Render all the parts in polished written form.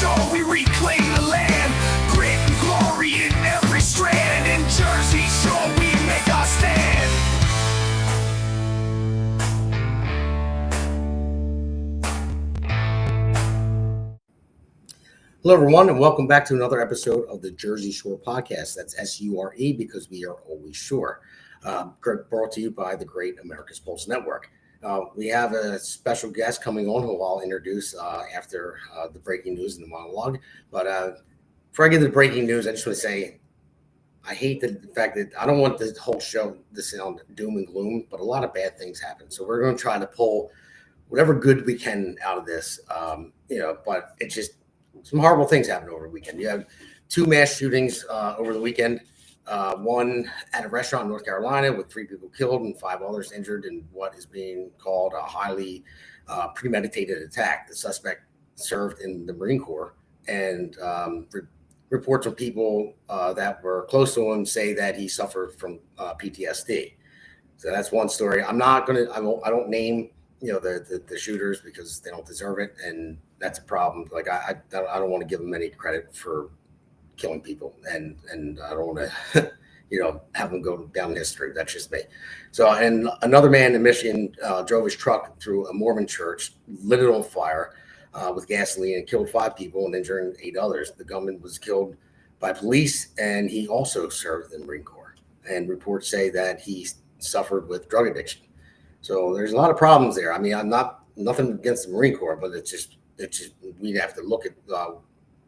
show, we reclaim the land. Grit and glory in every strand. In Jersey Shore, we make our stand. Hello, everyone, and welcome back to another episode of the Jersey Shore podcast. That's S-U-R-E because we are always shore. Brought to you by the Great America's Pulse Network. We have a special guest coming on who I'll introduce after the breaking news and the monologue. But before I get to the breaking news, I just want to say I hate the fact that I don't want the whole show to sound doom and gloom, but a lot of bad things happen. So we're going to try to pull whatever good we can out of this, but it's just some horrible things happened over the weekend. You have two mass shootings over the weekend. One at a restaurant in North Carolina with 3 people killed and 5 others injured in what is being called a highly premeditated attack. The suspect served in the Marine Corps, and reports from people that were close to him say that he suffered from PTSD. So that's one story. I don't name the shooters because they don't deserve it, and that's a problem. Like I don't want to give them any credit for killing people, and I don't want to have them go down in history. That's just me. So, and another man in Michigan drove his truck through a Mormon church, lit it on fire with gasoline, and killed 5 people and injured 8 others. The gunman was killed by police, and he also served in the Marine Corps. And reports say that he suffered with drug addiction. So there's a lot of problems there. I mean, I'm nothing against the Marine Corps, but it's just we have to look at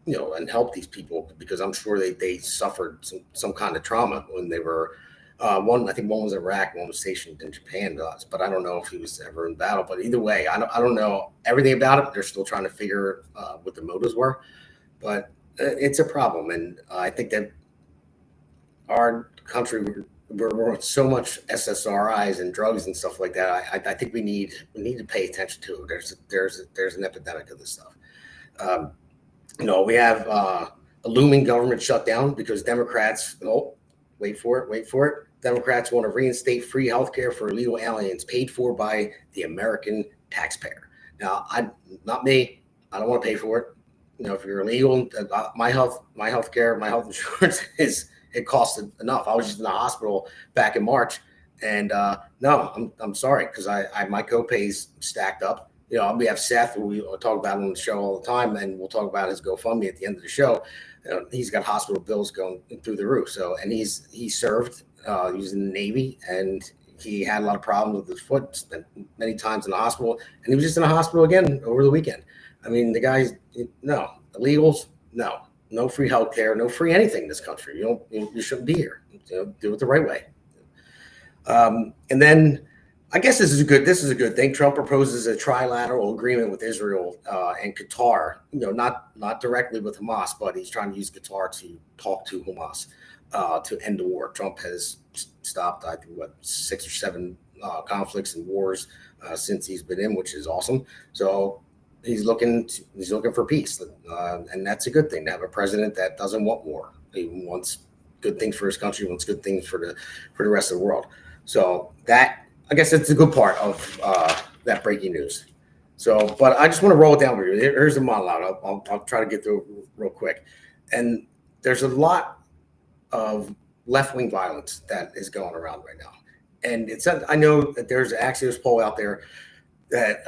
and help these people, because I'm sure they suffered some kind of trauma when they were I think one was in Iraq, one was stationed in Japan, but I don't know if he was ever in battle. But either way, I don't know everything about it. They're still trying to figure what the motives were, but it's a problem, and I think that our country, we're so much SSRIs and drugs and stuff like that. I think we need to pay attention to it. There's an epidemic of this stuff. We have a looming government shutdown because Democrats, wait for it. Democrats want to reinstate free healthcare for illegal aliens paid for by the American taxpayer. Now, not me. I don't want to pay for it. If you're illegal, my health insurance it costs enough. I was just in the hospital back in March, and no, I'm sorry, because my copay's stacked up. We have Seth, who we talk about on the show all the time, and we'll talk about his GoFundMe at the end of the show. He's got hospital bills going through the roof. So, and he served, he was in the Navy, and he had a lot of problems with his foot, spent many times in the hospital, and he was just in the hospital again over the weekend. I mean, the guys, no, illegals, no free healthcare, no free anything in this country. You shouldn't be here. Do it the right way. And then I guess this is a good thing. Trump proposes a trilateral agreement with Israel and Qatar. Not directly with Hamas, but he's trying to use Qatar to talk to Hamas to end the war. Trump has stopped, I think, 6 or 7 conflicts and wars since he's been in, which is awesome. So he's looking for peace, and that's a good thing to have a president that doesn't want war. He wants good things for his country, wants good things for the rest of the world. So that, I guess, it's a good part of that breaking news. So, but I just want to roll it down for you. Here's the monologue. I'll try to get through it real quick. And there's a lot of left-wing violence that is going around right now. And I know that there's an Axios poll out there that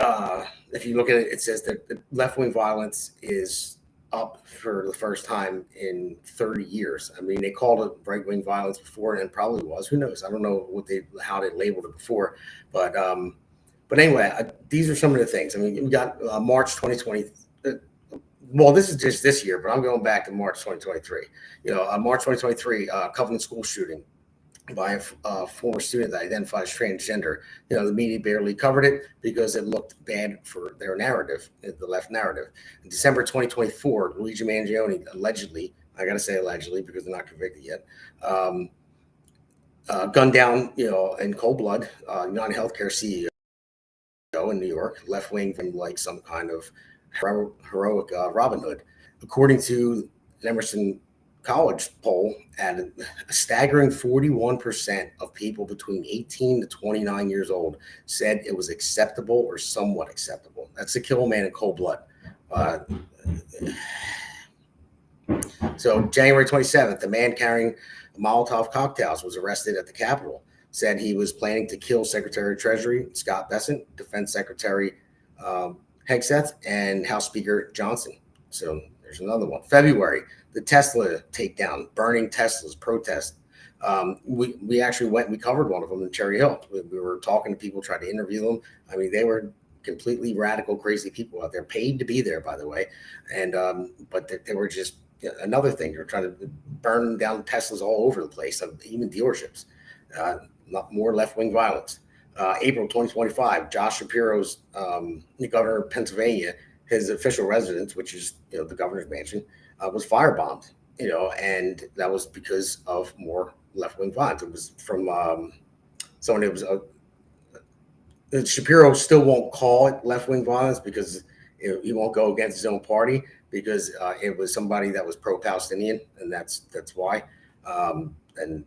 if you look at it, it says that the left-wing violence is up for the first time in 30 years. I mean, they called it right-wing violence before, and probably was. Who knows? I don't know how they labeled it before, but anyway, these are some of the things. I mean, we got March 2020. Well, this is just this year, but I'm going back to March 2023. March 2023, Covenant school shooting by a former student that identified as transgender. The media barely covered it because it looked bad for their narrative, the left narrative. In December 2024, Luigi Mangione allegedly, I got to say allegedly because they're not convicted yet, gunned down, in cold blood, United Healthcare CEO in New York, left wing, from like some kind of heroic Robin Hood. According to an Emerson College poll, at a staggering 41% of people between 18 to 29 years old said it was acceptable or somewhat acceptable. That's to kill a man in cold blood. So January 27th, the man carrying Molotov cocktails was arrested at the Capitol. Said he was planning to kill Secretary of Treasury Scott Bessent, Defense Secretary Hegseth, and House Speaker Johnson. So there's another one. February, the Tesla takedown, burning Teslas protest. We actually we covered one of them in Cherry Hill. We were talking to people, tried to interview them. I mean, they were completely radical, crazy people out there, paid to be there, by the way. And but they were just another thing. They're trying to burn down Teslas all over the place, even dealerships. More left-wing violence. April 2025, Josh Shapiro's the governor of Pennsylvania, his official residence, which is the governor's mansion, was firebombed. And that was because of more left-wing violence. It was from someone who was Shapiro still won't call it left-wing violence because he won't go against his own party because it was somebody that was pro-Palestinian, and that's why. And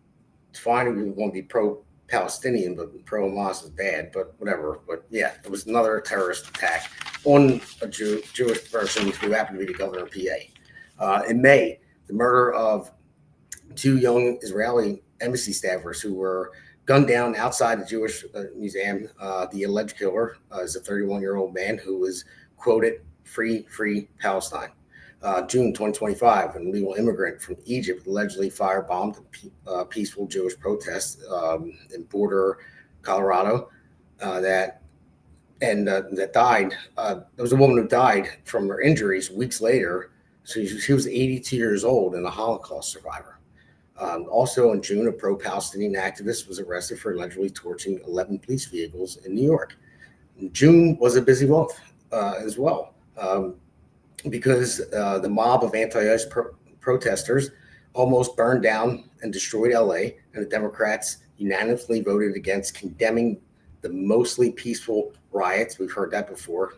it's fine, we won't be pro-Palestinian, but pro-Hamas is bad. But whatever. But yeah, it was another terrorist attack on a Jewish person who happened to be the governor of PA. In May, the murder of 2 young Israeli embassy staffers who were gunned down outside the Jewish museum. The alleged killer is a 31-year-old man who was quoted, free Palestine. June 2025, an illegal immigrant from Egypt allegedly firebombed a peaceful Jewish protest in Boulder, Colorado, that died. There was a woman who died from her injuries weeks later. So she was 82 years old and a Holocaust survivor. Also in June, a pro-Palestinian activist was arrested for allegedly torching 11 police vehicles in New York. June was a busy month as well because the mob of anti-ICE protesters almost burned down and destroyed LA, and the Democrats unanimously voted against condemning the mostly peaceful riots. We've heard that before,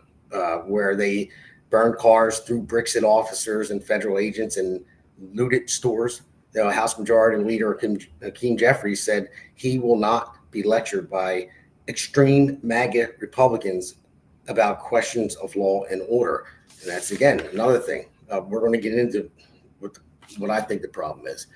where they burned cars, threw bricks at officers and federal agents, and looted stores. House Majority Leader Hakeem Jeffries said he will not be lectured by extreme MAGA Republicans about questions of law and order. And that's, again, another thing. We're going to get into what I think the problem is.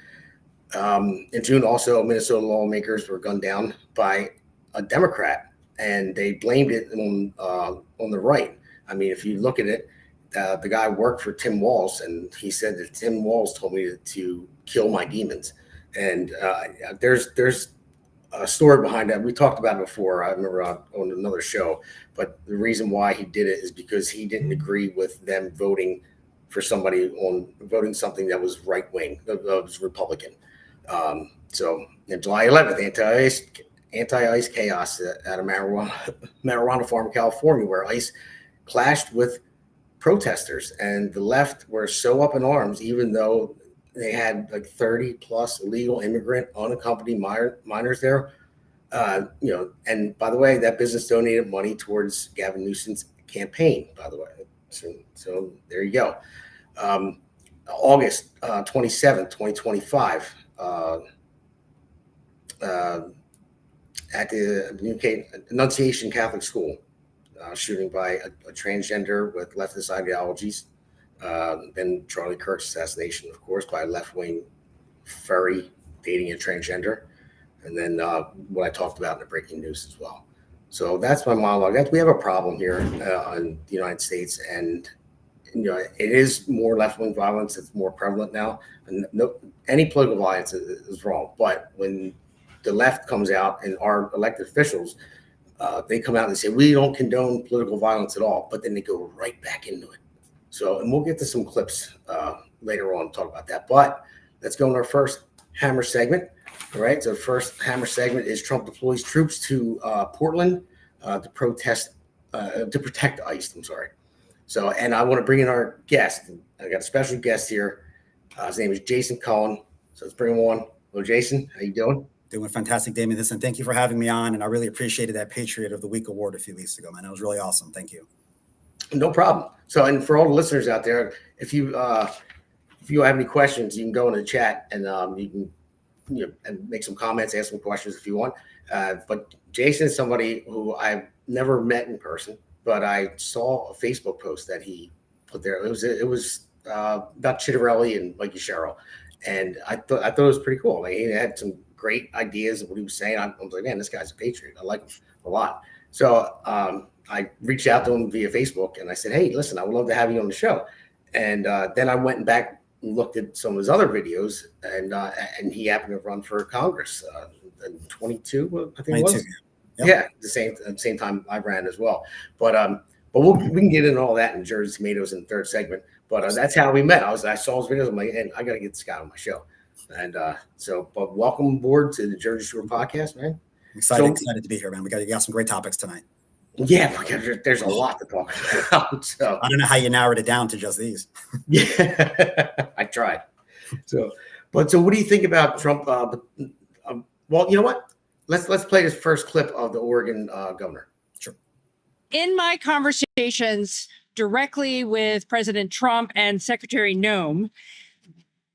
In June, also, Minnesota lawmakers were gunned down by a Democrat, and they blamed it on the right. I mean, if you look at it, the guy worked for Tim Walz, and he said that Tim Walz told me to kill my demons. And there's a story behind that. We talked about it before. I remember on another show. But the reason why he did it is because he didn't agree with them voting for something that was right wing, that was Republican. So on July 11th, anti-ICE chaos at a marijuana farm in California, where ICE clashed with protesters, and the left were so up in arms, even though they had like 30 plus illegal immigrant unaccompanied minors there. And by the way, that business donated money towards Gavin Newsom's campaign, by the way. So there you go. August 27th, 2025, at the Annunciation Catholic School, shooting by a transgender with leftist ideologies. Then Charlie Kirk's assassination, of course, by a left-wing furry dating a transgender. And then what I talked about in the breaking news as well. So that's my monologue. We have a problem here in the United States, and it is more left-wing violence. It's more prevalent now. And any political violence is wrong. But when the left comes out and our elected officials, they come out and say, we don't condone political violence at all. But then they go right back into it. So, and we'll get to some clips later on to talk about that. But let's go into our first Hammer segment. All right. So the first Hammer segment is Trump deploys troops to Portland to protect ICE. I'm sorry. So, and I want to bring in our guest. I got a special guest here. His name is Jason Cullen. So let's bring him on. Hello, Jason. How you doing? Doing fantastic, Damon. Listen, thank you for having me on. And I really appreciated that Patriot of the Week award a few weeks ago, man. It was really awesome. Thank you. No problem. So, and for all the listeners out there, if you have any questions, you can go in the chat and you can and make some comments, ask some questions if you want. But Jason is somebody who I've never met in person, but I saw a Facebook post that he put there. It was about Chitterelli and Mikey Sherrill, and I thought it was pretty cool. Like, he had some great ideas of what he was saying. I was like, man, this guy's a patriot. I like him a lot. So I reached out to him via Facebook, and I said, hey, listen, I would love to have you on the show. And then I went back and looked at some of his other videos, and he happened to run for Congress in 22, I think it was. Yep. Yeah, the same time I ran as well. But we can get into all that in Jersey Tomatoes in the third segment. But that's how we met. I saw his videos. I'm like, and I got to get this guy on my show. And but welcome aboard to the Jersey Shore podcast, man. Excited to be here, man. We got some great topics tonight. Yeah, because there's a lot to talk about. So I don't know how you narrowed it down to just these. Yeah, I tried. So what do you think about Trump? Well, you know what? Let's play this first clip of the Oregon governor. Sure. In my conversations directly with President Trump and Secretary Noem,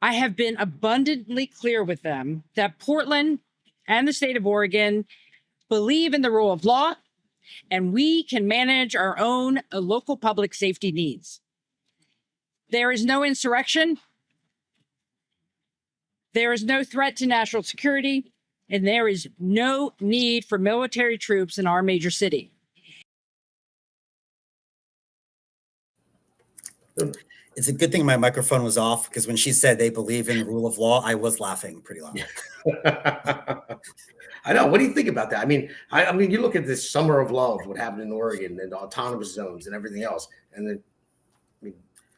I have been abundantly clear with them that Portland and the state of Oregon believe in the rule of law, and we can manage our own local public safety needs. There is no insurrection. There is no threat to national security, and there is no need for military troops in our major city. It's a good thing my microphone was off, because when she said they believe in the rule of law, I was laughing pretty loud. I know. What do you think about that? I mean, you look at this summer of love, what happened in Oregon, and the autonomous zones and everything else, and then,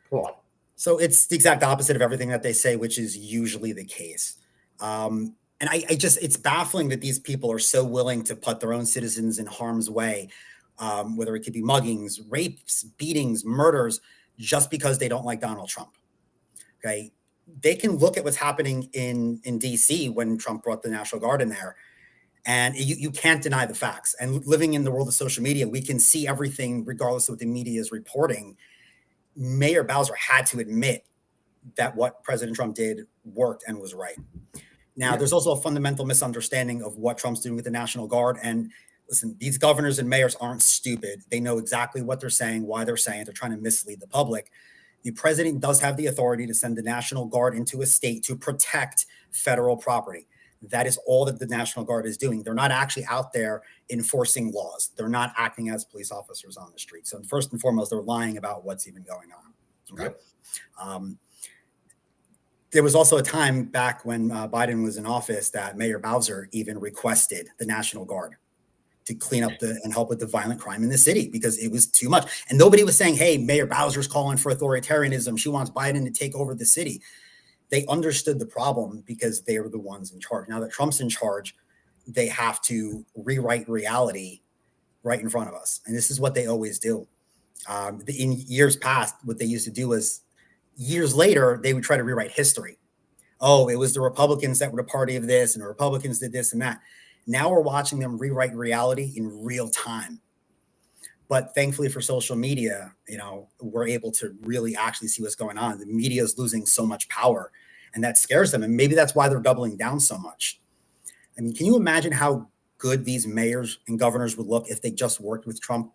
come on. So it's the exact opposite of everything that they say, which is usually the case. And it's baffling that these people are so willing to put their own citizens in harm's way, whether it could be muggings, rapes, beatings, murders, just because they don't like Donald Trump. Okay. They can look at what's happening in DC when Trump brought the National Guard in there, and you can't deny the facts. And living in the world of social media, we can see everything regardless of what the media is reporting. Mayor Bowser had to admit that what President Trump did worked and was right. Now, there's also a fundamental misunderstanding of what Trump's doing with the National Guard. And listen, these governors and mayors aren't stupid. They know exactly what they're saying, why they're saying it. They're trying to mislead the public. The president does have the authority to send the National Guard into a state to protect federal property. That is all that the National Guard is doing. They're not actually out there enforcing laws. They're not acting as police officers on the street. So first and foremost, they're lying about what's even going on. Okay. Yep. There was also a time back when Biden was in office that Mayor Bowser even requested the National Guard to clean up and help with the violent crime in the city, because it was too much. And nobody was saying, hey, Mayor Bowser's calling for authoritarianism. She wants Biden to take over the city. They understood the problem because they were the ones in charge. Now that Trump's in charge, they have to rewrite reality right in front of us. And this is what they always do. In years past, what they used to do was, years later, they would try to rewrite history. Oh, it was the Republicans that were the party of this, and the Republicans did this and that. Now we're watching them rewrite reality in real time. But thankfully for social media, we're able to really actually see what's going on. The media is losing so much power, and that scares them. And maybe that's why they're doubling down so much. I mean, can you imagine how good these mayors and governors would look if they just worked with Trump?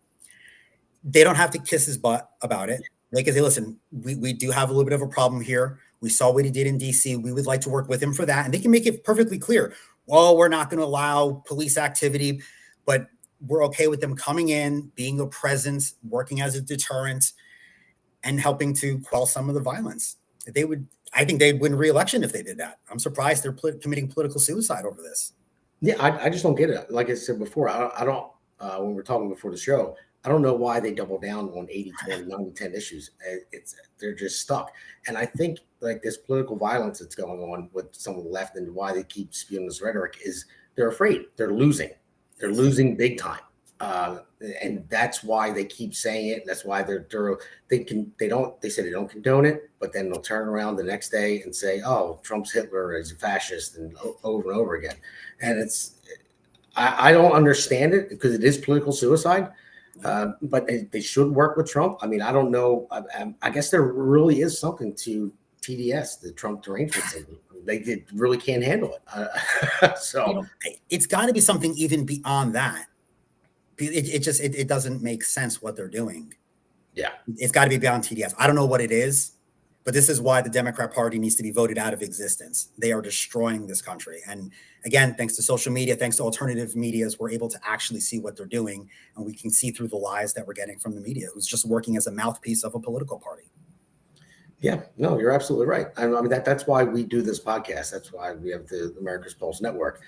They don't have to kiss his butt about it. They can say, listen, we do have a little bit of a problem here. We saw what he did in DC. We would like to work with him for that. And they can make it perfectly clear. Well, we're not going to allow police activity, but we're okay with them coming in, being a presence, working as a deterrent, and helping to quell some of the violence. I think they'd win re-election if they did that. I'm surprised they're committing political suicide over this. Yeah, I just don't get it. Like I said before, I don't when we were talking before the show, I don't know why they double down on 80, 20, 90, 10 issues. They're just stuck. And I think like this political violence that's going on with some of the left, and why they keep spewing this rhetoric, is they're afraid. They're losing. They're losing big time. And that's why they keep saying it. That's why they say they don't condone it, but then they'll turn around the next day and say, oh, Trump's Hitler, is a fascist, and over and over again. And I don't understand it, because it is political suicide. But they should work with Trump. I mean, I don't know. I guess there really is something to TDS, the Trump derangement syndrome. They really can't handle it. So it's got to be something even beyond that. It doesn't make sense what they're doing. Yeah. It's got to be beyond TDS. I don't know what it is, but this is why the Democrat Party needs to be voted out of existence. They are destroying this country. And again, thanks to social media, thanks to alternative medias, we're able to actually see what they're doing. And we can see through the lies that we're getting from the media, who's just working as a mouthpiece of a political party. Yeah, no, you're absolutely right. I mean, that's why we do this podcast. That's why we have the America's Pulse Network,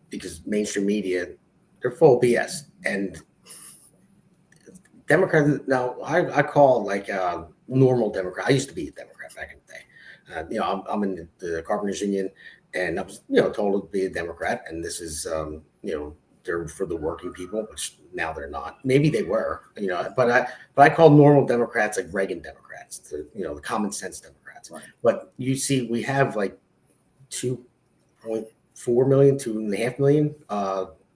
because mainstream media, they're full of BS. And Democrats, now I call like normal Democrat. I used to be a Democrat back in the day. I'm in the Carpenters Union, and I was, told to be a Democrat. And this is, they're for the working people, which now they're not. Maybe they were, but I call normal Democrats like Reagan Democrats, the common sense Democrats. Right. But you see, we have like 2.4 million, 2.5 million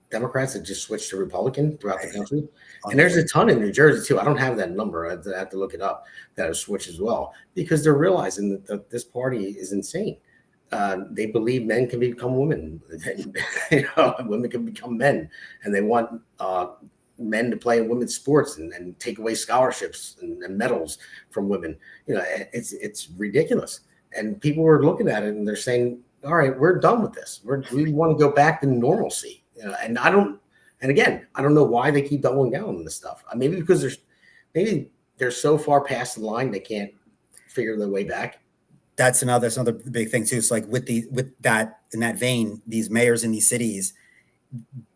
Democrats that just switched to Republican throughout the country. And there's a ton in New Jersey too. I don't have that number. I have to look it up, that have switched as well, because they're realizing that this party is insane. They believe men can become women, women can become men, and they want men to play in women's sports and take away scholarships and medals from women. It's ridiculous. And people were looking at it and they're saying, all right, we're done with this. We want to go back to normalcy. And I don't know why they keep doubling down on this stuff. Maybe because they're so far past the line they can't figure their way back. That's another big thing too. It's like with that, in that vein, these mayors in these cities,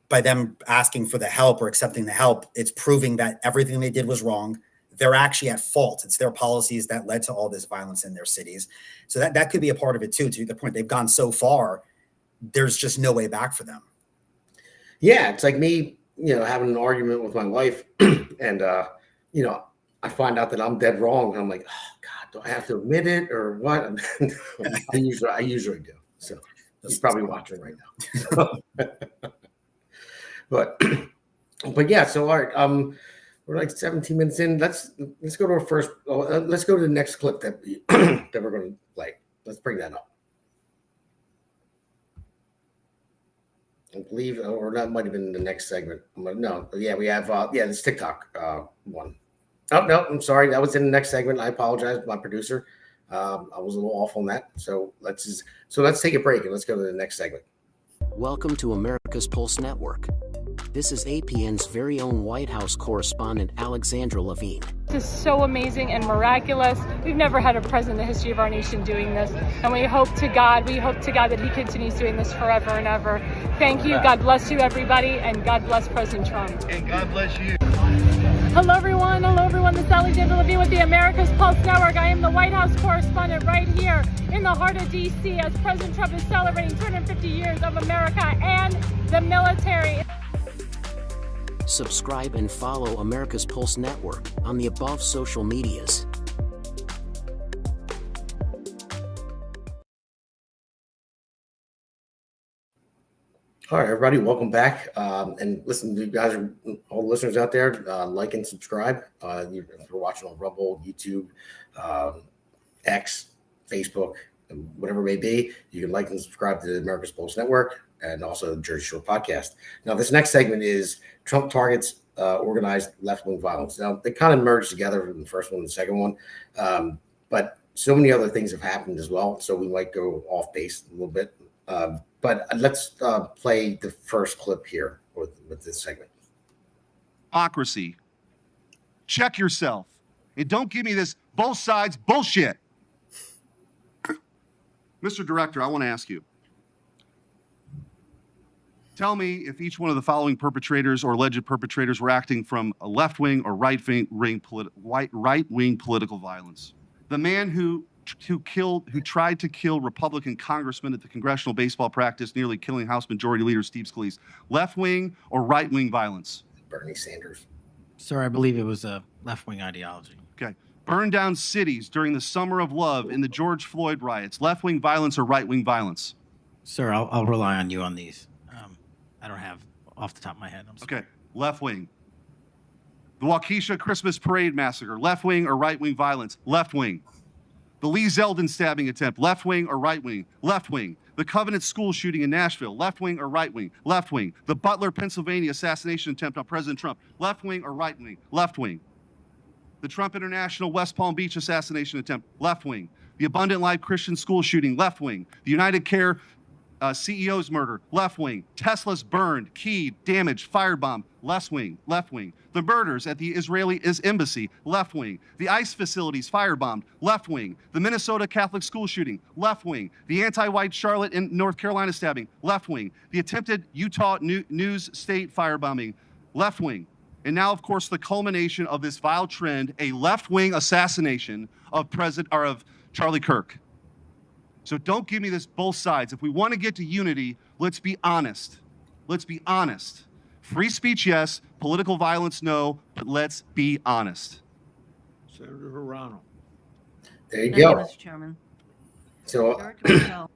by them asking for the help or accepting the help, it's proving that everything they did was wrong. They're actually at fault. It's their policies that led to all this violence in their cities. So that could be a part of it too. To the point, they've gone so far, there's just no way back for them. Yeah, it's like me, having an argument with my wife, and I find out that I'm dead wrong. And I'm like, oh God, do I have to admit it or what? I usually do. So he's probably watching right now. But yeah. So all right, we're like 17 minutes in. Let's go to our first. Let's go to the next clip that we're going to play. Let's bring that up. I believe, or that might have been the next segment. No, yeah, we have this TikTok one. Oh no, I'm sorry, that was in the next segment. I apologize, my producer. I was a little off on that. So let's take a break and let's go to the next segment. Welcome to America's Pulse Network. This is APN's very own White House correspondent, Alexandra Levine. This is so amazing and miraculous. We've never had a president in the history of our nation doing this. And we hope to God that he continues doing this forever and ever. Thank you. God bless you, everybody. And God bless President Trump. And God bless you. Hello, everyone. This is Alexandra Levine with the America's Pulse Network. I am the White House correspondent right here in the heart of D.C. as President Trump is celebrating 250 years of America and the military. Subscribe and follow America's Pulse Network on the above social medias. All right, everybody, welcome back. And listen, you guys, all the listeners out there, like and subscribe. If you're watching on Rumble, YouTube, X, Facebook, whatever it may be, you can like and subscribe to the America's Pulse Network and also the Jersey Shore podcast. Now, this next segment is Trump targets organized left-wing violence. Now, they kind of merged together in the first one and the second one, but so many other things have happened as well, so we might go off base a little bit. But let's play the first clip here with this segment. Democracy. Check yourself. And don't give me this both sides bullshit. Mr. Director, I want to ask you. Tell me if each one of the following perpetrators or alleged perpetrators were acting from a left-wing or right-wing political violence. The man who tried to kill Republican congressman at the congressional baseball practice, nearly killing House Majority Leader Steve Scalise. Left-wing or right-wing violence? Bernie Sanders. Sir, I believe it was a left-wing ideology. Okay. Burned down cities during the Summer of Love in the George Floyd riots. Left-wing violence or right-wing violence? Sir, I'll rely on you on these. I don't have off the top of my head. I'm sorry. Okay. Left-wing. The Waukesha Christmas Parade massacre. Left-wing or right-wing violence? Left-wing. The Lee Zeldin stabbing attempt. Left-wing or right-wing? Left-wing. The Covenant school shooting in Nashville. Left-wing or right-wing? Left-wing. The Butler, Pennsylvania assassination attempt on President Trump. Left-wing or right-wing? Left-wing. The Trump International West Palm Beach assassination attempt, left wing. The Abundant Life Christian school shooting, left wing. The United Care CEO's murder, left wing. Tesla's burned, keyed, damaged, firebombed, left wing, left wing. The murders at the Israeli embassy, left wing. The ICE facilities firebombed, left wing. The Minnesota Catholic school shooting, left wing. The anti-white Charlotte and North Carolina stabbing, left wing. The attempted Utah News State firebombing, left wing. And now, of course, the culmination of this vile trend, a left-wing assassination of Charlie Kirk. So don't give me this both sides. If we want to get to unity, let's be honest. Let's be honest. Free speech, yes. Political violence, no. But let's be honest. Senator Hirano. There you Thank you, go. Mr. Chairman. So, Eric, Michelle.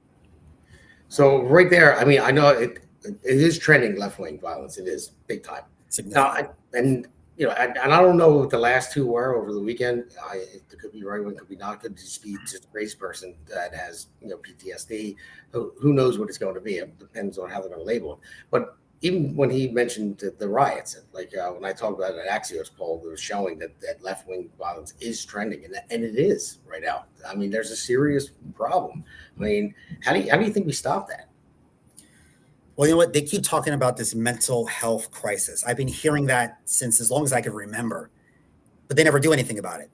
so right there, I mean, I know it is trending left-wing violence. It is big time. Now, and I don't know what the last two were over the weekend. It could be right wing, could be not. Could just be just a race person that has PTSD. Who knows what it's going to be? It depends on how they're going to label it. But even when he mentioned the riots, like when I talked about an Axios poll that was showing that left wing violence is trending, and it is right now. I mean, there's a serious problem. I mean, how do you think we stop that? Well, you know what? They keep talking about this mental health crisis. I've been hearing that since as long as I can remember, but they never do anything about it.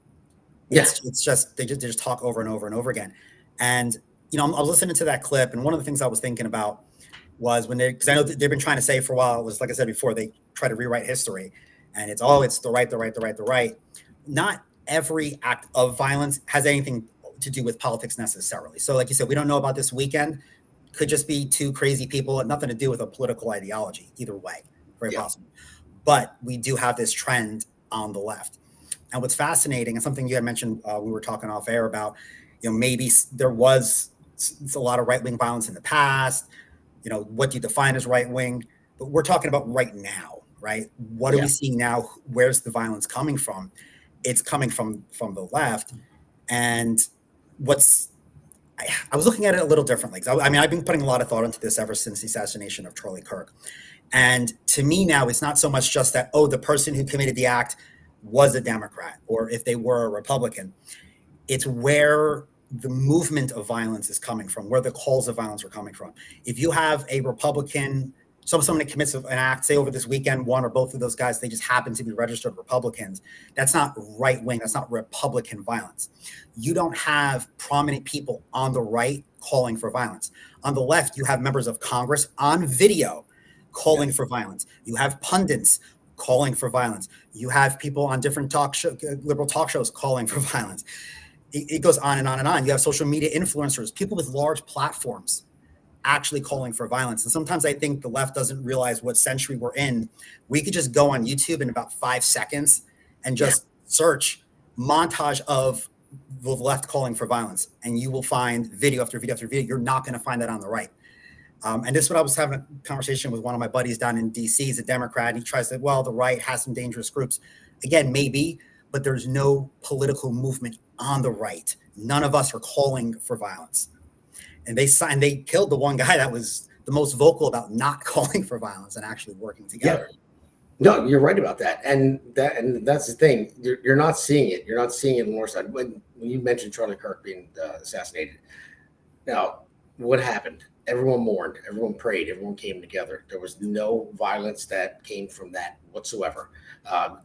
Yes, it's just they just talk over and over and over again. And I was listening to that clip, and one of the things I was thinking about was because I know they've been trying to say for a while, it was like I said before, they try to rewrite history, and it's the right. Not every act of violence has anything to do with politics necessarily. So, like you said, we don't know about this weekend. Could just be two crazy people, had nothing to do with a political ideology. Either way, very possible. But we do have this trend on the left. And what's fascinating, and something you had mentioned, we were talking off air about, maybe there was a lot of right-wing violence in the past. What do you define as right-wing? But we're talking about right now, right? What are we seeing now? Where's the violence coming from? It's coming from the left. And I was looking at it a little differently. I mean, I've been putting a lot of thought into this ever since the assassination of Charlie Kirk. And to me now, it's not so much just that, the person who committed the act was a Democrat or if they were a Republican. It's where the movement of violence is coming from, where the calls of violence are coming from. If you have a Republican, someone that commits an act, say over this weekend, one or both of those guys, they just happen to be registered Republicans. That's not right wing. That's not Republican violence. You don't have prominent people on the right calling for violence. On the left, you have members of Congress on video calling for violence. You have pundits calling for violence. You have people on different liberal talk shows calling for violence. It goes on and on and on. You have social media influencers, people with large platforms actually calling for violence. And sometimes I think the left doesn't realize what century we're in. We could just go on YouTube in about 5 seconds and just search montage of the left calling for violence, and you will find video after video after video. You're not going to find that on the right. And this is what I was having a conversation with one of my buddies down in DC. He's a Democrat. And he tries to say, well, the right has some dangerous groups. Again, maybe, but there's no political movement on the right. None of us are calling for violence. And they killed the one guy that was the most vocal about not calling for violence and actually working together. Yeah. No, you're right about that. And that's the thing. You're not seeing it. You're not seeing it on the north side. When you mentioned Charlie Kirk being assassinated, now what happened? Everyone mourned. Everyone prayed. Everyone came together. There was no violence that came from that whatsoever.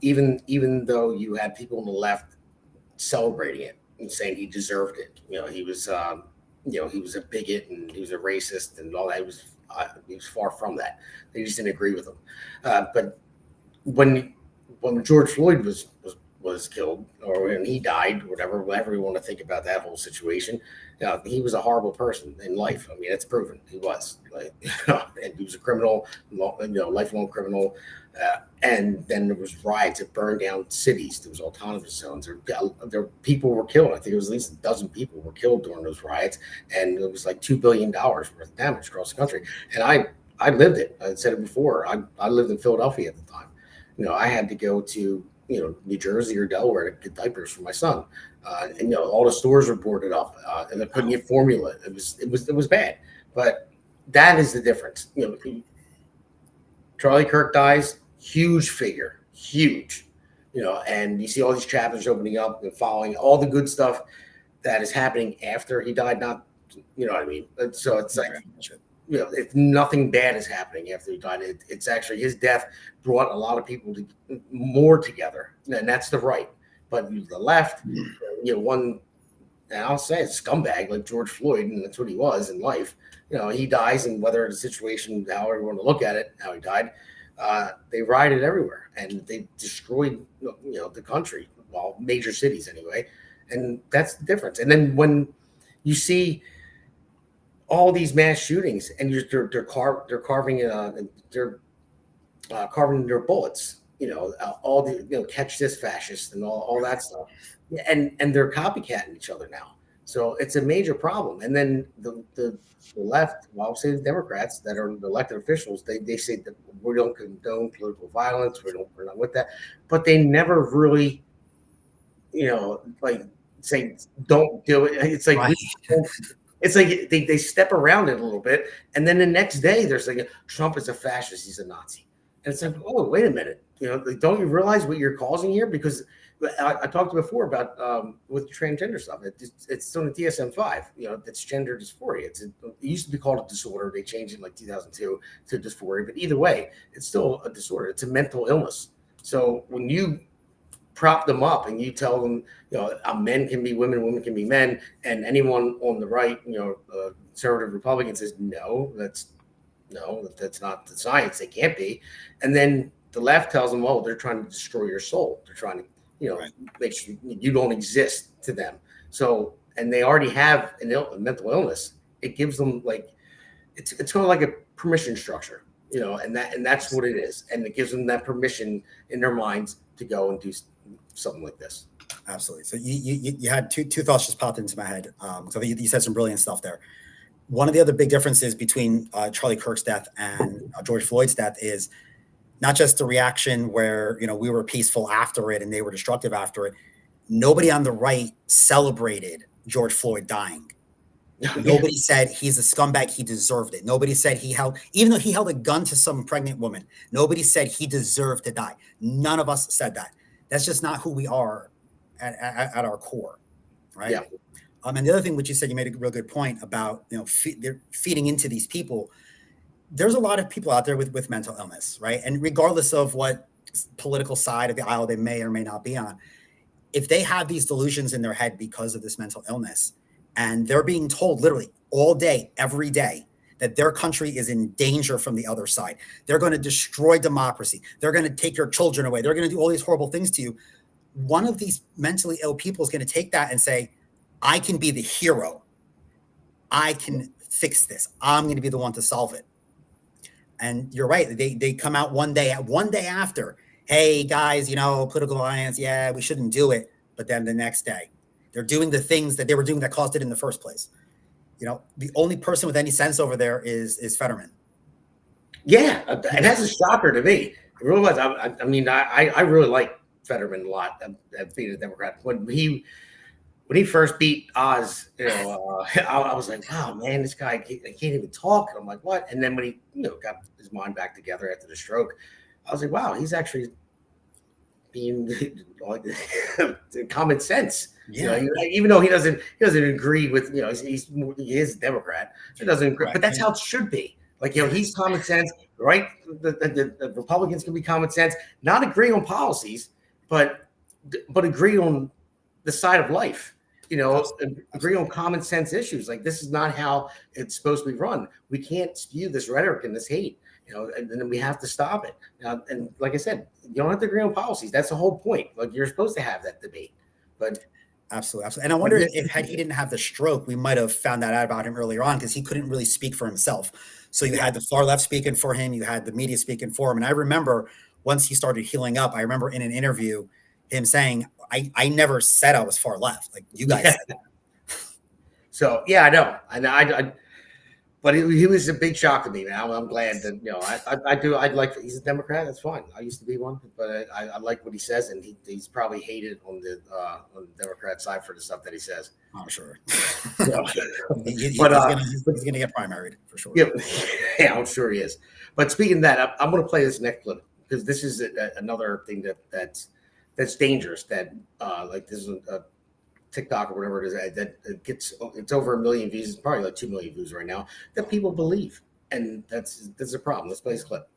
Even though you had people on the left celebrating it and saying he deserved it. He was he was a bigot and he was a racist and all that. He was far from that. They just didn't agree with him. But when George Floyd was killed, or when he died, whatever you want to think about that whole situation, he was a horrible person in life. I mean, it's proven he was. And he was a criminal, lifelong criminal. And then there was riots. It burned down cities. There was autonomous zones. There people were killed. I think it was at least a dozen people were killed during those riots, and it was like $2 billion worth of damage across the country. And I lived it. I said it before. I lived in Philadelphia at the time. I had to go to New Jersey or Delaware to get diapers for my son, and all the stores were boarded up, and I couldn't get formula. It was bad. But that is the difference. Charlie Kirk dies. Huge figure, huge. and you see all these chapters opening up and following all the good stuff that is happening after he died. Not, you know what I mean? So it's like, if nothing bad is happening after he died, it's actually his death brought a lot of people more together, and that's the right. But the left, one, and I'll say a scumbag like George Floyd, and that's what he was in life. He dies, and whether the situation, however you want to look at it, how he died, they rioted everywhere, and they destroyed, the country, well, major cities anyway, and that's the difference. And then when you see all these mass shootings, and they're carving their bullets, all the catch this fascist and all that stuff, and they're copycatting each other now. So it's a major problem. And then the left, well, I'll say the Democrats that are the elected officials, they say that we don't condone political violence, we're not with that, but they never really, like say don't do it. It's like Right. it's like they step around it a little bit, and then the next day there's like Trump is a fascist, he's a Nazi, and it's like, oh, wait a minute, don't you realize what you're causing here? Because I talked before about with transgender stuff. It's still in the DSM-5. It's gender dysphoria. It used to be called a disorder. They changed it in like 2002 to dysphoria. But either way, it's still a disorder. It's a mental illness. So when you prop them up and you tell them, men can be women, women can be men, and anyone on the right, conservative Republican says that's not the science. They can't be. And then the left tells them, well, they're trying to destroy your soul. They're trying to make sure you don't exist to them. So, and they already have a mental illness. It gives them it's kind of like a permission structure, and that's what it is. And it gives them that permission in their minds to go and do something like this. Absolutely. So you had two thoughts just popped into my head. So you said some brilliant stuff there. One of the other big differences between Charlie Kirk's death and George Floyd's death is not just the reaction where, we were peaceful after it and they were destructive after it. Nobody on the right celebrated George Floyd dying. Nobody said he's a scumbag, he deserved it. Nobody said even though he held a gun to some pregnant woman, nobody said he deserved to die. None of us said that. That's just not who we are at our core, right? Yeah. And the other thing, which you said, you made a real good point about, they're feeding into these people. There's a lot of people out there with mental illness, right? And regardless of what political side of the aisle they may or may not be on, if they have these delusions in their head because of this mental illness, and they're being told literally all day, every day, that their country is in danger from the other side, they're going to destroy democracy, they're going to take your children away, they're going to do all these horrible things to you. One of these mentally ill people is going to take that and say, I can be the hero. I can fix this. I'm going to be the one to solve it. And you're right. They come out one day after, hey guys, political alliance, yeah, we shouldn't do it. But then the next day, they're doing the things that they were doing that caused it in the first place. The only person with any sense over there is Fetterman. Yeah, and that's a shocker to me. It really was. I mean, I really like Fetterman a lot. Being a Democrat, when he first beat Oz, I was like, wow, man, this guy can't even talk. And I'm like, what? And then when he, got his mind back together after the stroke, I was like, wow, he's actually being like common sense. Yeah. Even though he doesn't agree with, he is a Democrat. He doesn't agree, but that's how it should be. Like, he's common sense, right? The Republicans can be common sense, not agree on policies, but agree on the side of life. Agree on common sense issues. Like, this is not how it's supposed to be run. We can't spew this rhetoric and this hate, and then we have to stop it. And like I said, you don't have to agree on policies. That's the whole point. Like, you're supposed to have that debate. But absolutely. And I wonder if had he didn't have the stroke, we might have found that out about him earlier on, because he couldn't really speak for himself. So you had the far left speaking for him, you had the media speaking for him. And I remember once he started healing up, I remember in an interview him saying, I never said I was far left. Like, you guys said that. So, yeah, I know. And but he was a big shock to me, man. I'm glad that, I'd like, he's a Democrat. That's fine. I used to be one, but I like what he says. And he's probably hated on the Democrat side for the stuff that he says. I'm sure. He's going to get primaried for sure. Yeah, I'm sure he is. But speaking of that, I'm going to play this next clip, because this is another thing that's that's dangerous. That like this is a TikTok or whatever it is that gets it's over 1 million views. It's probably like 2 million views right now that people believe, and that's a problem. Let's play this clip.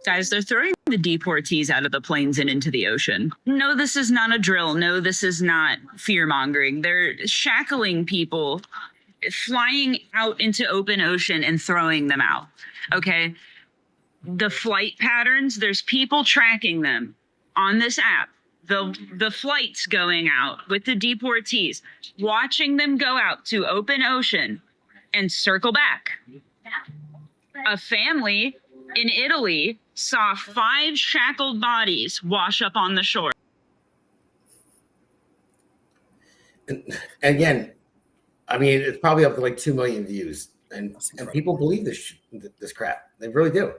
Guys, they're throwing the deportees out of the planes and into the ocean. No, this is not a drill. No, this is not fear mongering. They're shackling people, flying out into open ocean and throwing them out. Okay. The flight patterns, there's people tracking them on this app. The flights going out with the deportees, watching them go out to open ocean and circle back. A family in Italy saw 5 shackled bodies wash up on the shore. And again, I mean, it's probably up to like 2 million views, and people believe this crap. They really do.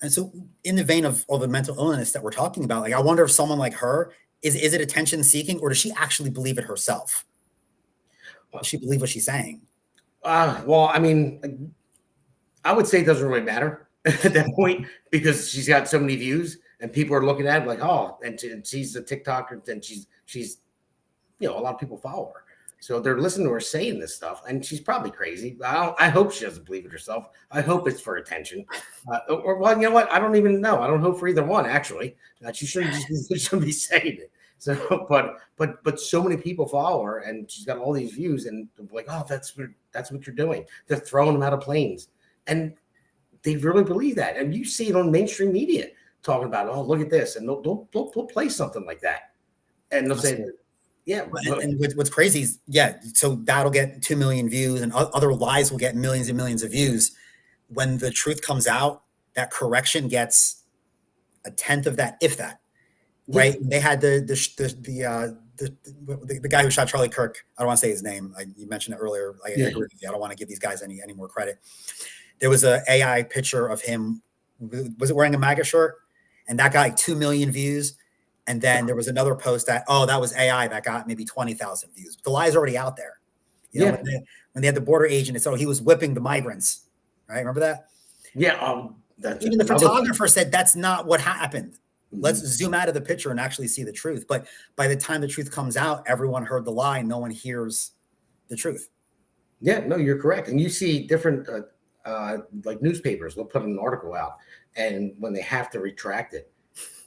And so, in the vein of all the mental illness that we're talking about, like I wonder if someone like her is it attention seeking, or does she actually believe it herself? Does she believe what she's saying? Well, I mean, I would say it doesn't really matter at that point because she's got so many views and people are looking at it like, oh, and she's a TikToker, and she's a lot of people follow her. So they're listening to her saying this stuff, and she's probably crazy. I hope she doesn't believe it herself. I hope it's for attention. Or well, you know what? I don't even know. I don't hope for either one. Actually, she shouldn't be saying it. So, but so many people follow her, and she's got all these views, and they're like, oh, that's what you're doing. They're throwing them out of planes, and they really believe that. And you see it on mainstream media talking about, oh, look at this, and they'll play something like that, and they'll say. Yeah, and what's crazy is, so that'll get 2 million views, and other lies will get millions and millions of views. When the truth comes out, that correction gets 1/10 of that, if that. Right? They had the guy who shot Charlie Kirk. I don't want to say his name. You mentioned it earlier. I agree with you. I don't want to give these guys any more credit. There was an AI picture of him. Was it wearing a MAGA shirt? And that got like 2 million views. And then there was another post that was AI that got maybe 20,000 views. The lie's already out there. You know, when they had the border agent, so he was whipping the migrants, right? Remember that? Yeah. Even the photographer said that's not what happened. Mm-hmm. Let's zoom out of the picture and actually see the truth. But by the time the truth comes out, everyone heard the lie. No one hears the truth. Yeah, no, you're correct. And you see different like newspapers will put an article out, and when they have to retract it,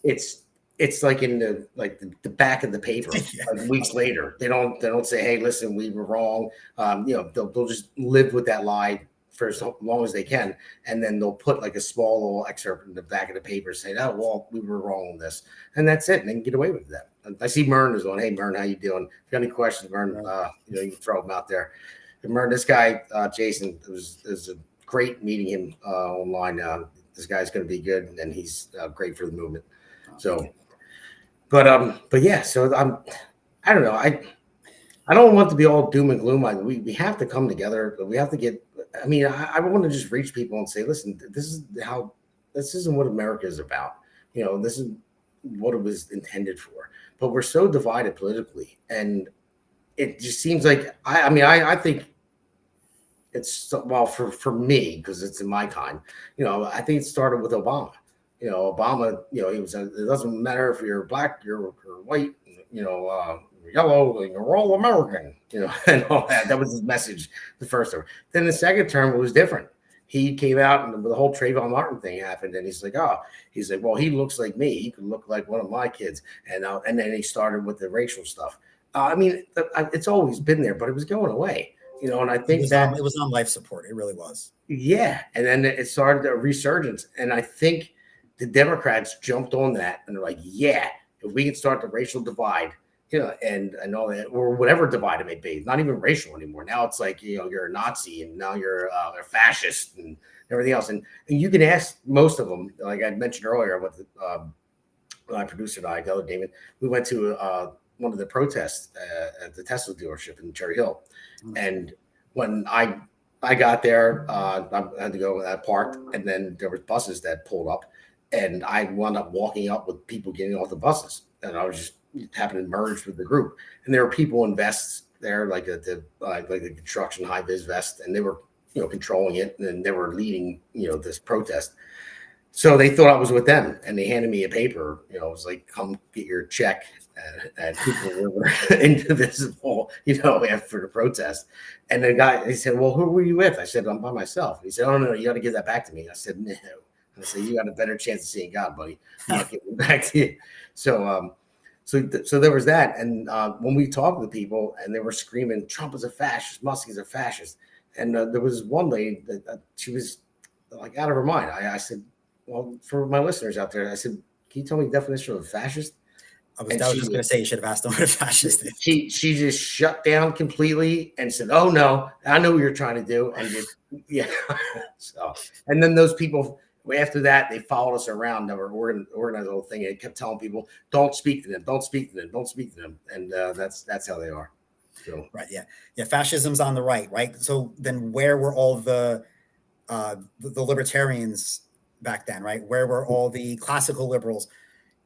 it's like in the back of the paper. Like weeks later, they don't say, "Hey, listen, we were wrong." They'll just live with that lie for as long as they can, and then they'll put like a small little excerpt in the back of the paper saying, "Oh, well, we were wrong on this," and that's it. And they can get away with that. I see Mern is on. Hey, Mern, how you doing? If you got any questions, Mern, you can throw them out there. And Mern, this guy, Jason, it was a great meeting him online. This guy's going to be good, and he's great for the movement. So. But yeah, so I don't know. I don't want to be all doom and gloom. We have to come together. We have to get. I mean, I want to just reach people and say, listen, this isn't what America is about. This is what it was intended for. But we're so divided politically, and it just seems like I think it's for me because it's in my time. I think it started with Obama. Obama, he was. It doesn't matter if you're black, you're white, yellow, you're all American, and all that. That was his message the first term. Then the second term, it was different. He came out and the whole Trayvon Martin thing happened, and he's like, well, he looks like me. He could look like one of my kids, and then he started with the racial stuff. I mean, it's always been there, but it was going away. And I think it was on life support. It really was. Yeah, and then it started a resurgence, and I think the Democrats jumped on that, and they're like, yeah, if we can start the racial divide, and all that, or whatever divide it may be, not even racial anymore. Now it's like, you're a Nazi, and now you're a fascist, and everything else. And you can ask most of them, like I mentioned earlier, with my producer and I, Galdo, Damon, we went to one of the protests at the Tesla dealership in Cherry Hill. Mm-hmm. And when I got there, I had to go parked, and then there was buses that pulled up. And I wound up walking up with people getting off the buses, and I was just happened to merge with the group. And there were people in vests there, like the construction high vis vest, and they were controlling it, and they were leading this protest. So they thought I was with them, and they handed me a paper. You know, it was like, "Come get your check at Cooper River Indivisible." You know, after the protest. And the guy, he said, "Well, who were you with?" I said, "I'm by myself." He said, "Oh no, you got to give that back to me." I said, "No." I said, "You got a better chance of seeing God, buddy. I'm not giving it back to you." So, so there was that. And when we talked to people, and they were screaming, "Trump is a fascist. Musk is a fascist." And there was one lady that she was like out of her mind. I said, "Well, for my listeners out there," I said, "Can you tell me the definition of a fascist?" I was just going to say you should have asked them what a fascist is. She just shut down completely and said, "Oh no, I know what you're trying to do," and just yeah. So, and then those people after that, they followed us around. They were organized the whole thing, and they kept telling people, "Don't speak to them, don't speak to them, don't speak to them," and that's how they are. So right, yeah. Fascism's on the right. So then, where were all the libertarians back then, right? Where were all the classical liberals?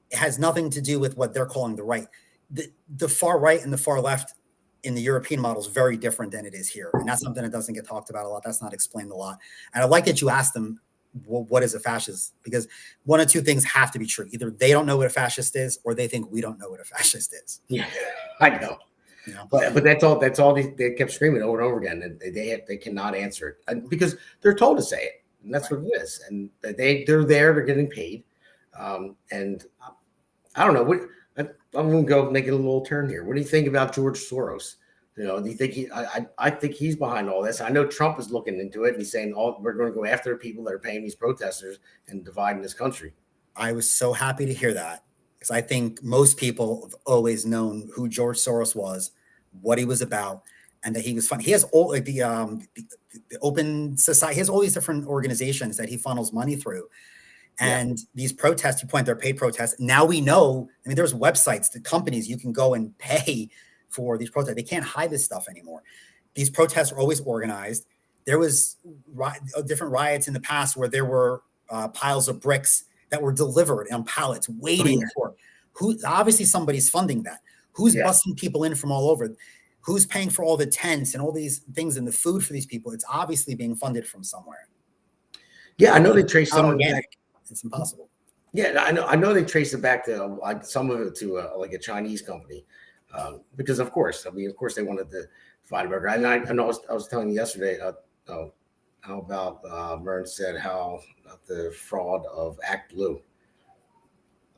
It has nothing to do with what they're calling the right. The far right and the far left in the European model is very different than it is here. And that's something that doesn't get talked about a lot. That's not explained a lot. And I like that you asked them, well, what is a fascist? Because one of two things have to be true. Either they don't know what a fascist is, or they think we don't know what a fascist is. Yeah, I know. You know? But that's all they kept screaming over and over again. And they cannot answer it because they're told to say it. And that's what it is. And they're there, they're getting paid. And I don't know. I'm going to go make a little turn here. What do you think about George Soros? You know, do you think I think he's behind all this? I know Trump is looking into it and he's saying, we're going to go after the people that are paying these protesters and dividing this country. I was so happy to hear that because I think most people have always known who George Soros was, what he was about, and that he was fun. He has all like the Open Society. He has all these different organizations that he funnels money through. And these protests, you point, they're paid protests. Now we know, I mean, there's websites, the companies, you can go and pay for these protests. They can't hide this stuff anymore. These protests are always organized. There was different riots in the past where there were piles of bricks that were delivered on pallets waiting for obviously somebody's funding that. Who's busting people in from all over? Who's paying for all the tents and all these things and the food for these people? It's obviously being funded from somewhere. Yeah, I know they trace some of it. It's impossible. Yeah, I know they trace it back to like some of it to like a Chinese company, because of course they wanted to fight America. And I know I was telling you yesterday how about Mern said how about the fraud of Act Blue.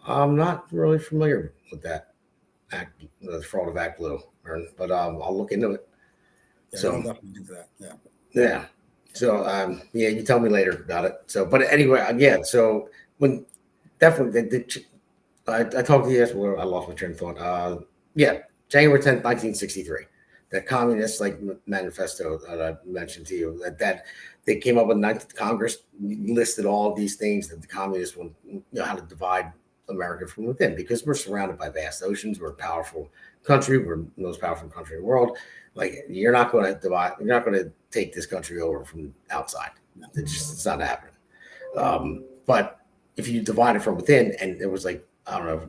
I'm not really familiar with that the fraud of Act Blue, Mern, but I'll look into it. Yeah, so I'll definitely do that. Yeah. So you tell me later about it. So, but anyway, so when definitely I talked to you yesterday. I lost my train of thought. January 10th, 1963, the communist manifesto that I mentioned to you, that they came up with Congress listed all of these things that the communists want, how to divide America from within, because we're surrounded by vast oceans. We're a powerful country. We're the most powerful country in the world. Like, you're not going to divide. You're not going to take this country over from outside. It's not happening. But if you divide it from within, and it was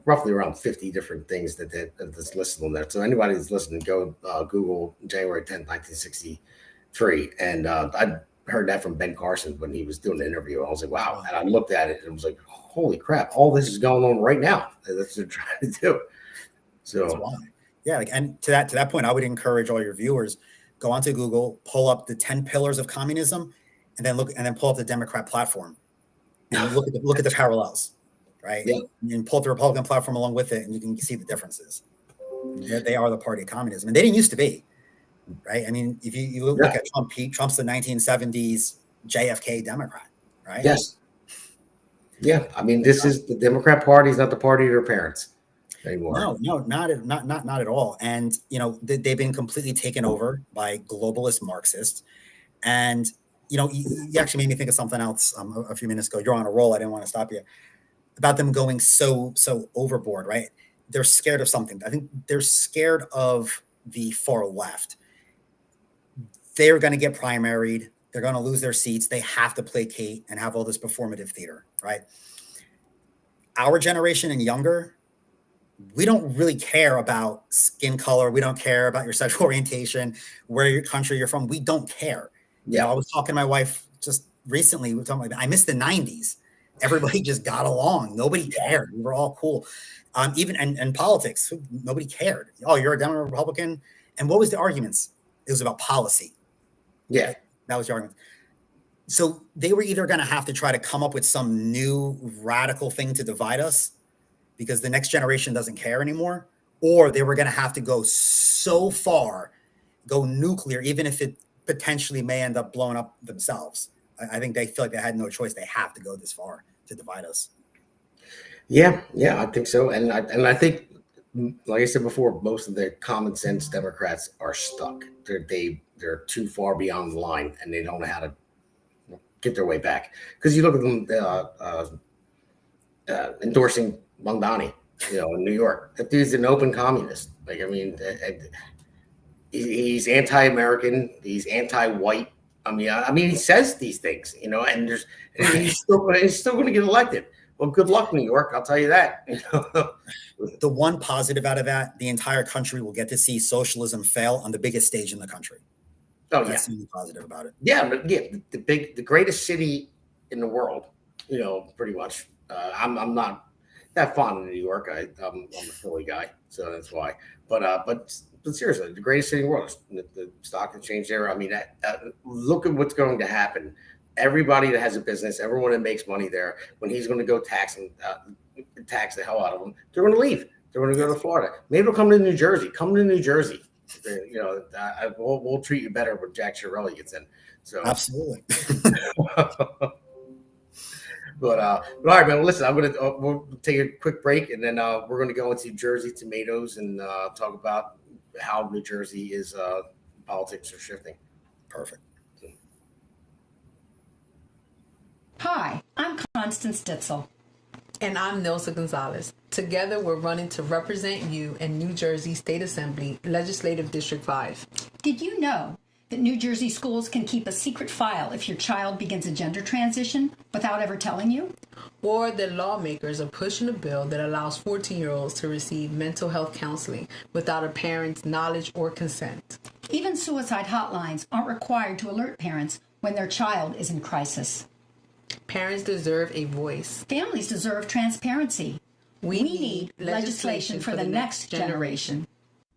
roughly around 50 different things that's listed on there. So anybody that's listening, go Google January 10th, 1963. And I heard that from Ben Carson when he was doing the interview. I was like, wow. And I looked at it and was like, holy crap, all this is going on right now. That's what they're trying to do. So yeah, and to that point, I would encourage all your viewers, go onto Google, pull up the 10 pillars of communism, and then pull up the Democrat platform. And look at the parallels, right? Yeah. And pull up the Republican platform along with it, and you can see the differences. They are the party of communism, and they didn't used to be, right? I mean, if you look at Trump, Trump's the 1970s JFK Democrat, right? Yes. Yeah, I mean, this is the Democrat Party is not the party of their parents anymore. No, not at all. And they've been completely taken over by globalist Marxists. And you actually made me think of something else a few minutes ago. You're on a roll. I didn't want to stop you. About them going so overboard, right? They're scared of something. I think they're scared of the far left. They're going to get primaried. They're going to lose their seats. They have to placate and have all this performative theater, right? Our generation and younger, we don't really care about skin color. We don't care about your sexual orientation, where your country you're from. We don't care. I was talking to my wife just recently. We were talking about, I miss the 90s. everybody just got along. Nobody cared. We were all cool. Even and politics, nobody cared. Oh, you're a Democrat, Republican. And what was the arguments? It was about policy. Yeah. That was the argument. So they were either going to have to try to come up with some new radical thing to divide us because the next generation doesn't care anymore, or they were going to have to go so far, go nuclear, even if it potentially may end up blowing up themselves. I think they feel like they had no choice. They have to go this far to divide us. Yeah, I think so. And I think, like I said before, most of the common sense Democrats are stuck. They're too far beyond the line, and they don't know how to get their way back. Because you look at them endorsing Mamdani, in New York. That dude's an open communist. Like, I mean, he's anti-American. He's anti-white. I mean, he says these things, and he's still going to get elected. Well, good luck, New York. I'll tell you that. The one positive out of that, the entire country will get to see socialism fail on the biggest stage in the country. Oh, that's the positive about it. Yeah, but the greatest city in the world, pretty much. I'm not that fond of New York. I'm a Philly guy, so that's why. But seriously, the greatest city in the world, the stock exchange there. I mean, look at what's going to happen. Everybody that has a business, everyone that makes money there, when he's going to go tax the hell out of them, they're going to leave. They're going to go to Florida. Maybe they'll come to New Jersey. Come to New Jersey. We'll treat you better when Jack Chiarelli gets in. So absolutely. But all right, man. Well, listen, we'll take a quick break, and then we're going to go into Jersey tomatoes and talk about how New Jersey is politics are shifting. Perfect. Hi, I'm Constance Ditzel. And I'm Nelsa Gonzalez. Together, we're running to represent you in New Jersey State Assembly, Legislative District 5. Did you know that New Jersey schools can keep a secret file if your child begins a gender transition without ever telling you? Or that lawmakers are pushing a bill that allows 14-year-olds to receive mental health counseling without a parent's knowledge or consent. Even suicide hotlines aren't required to alert parents when their child is in crisis. Parents deserve a voice. Families deserve transparency. We need legislation for the next generation.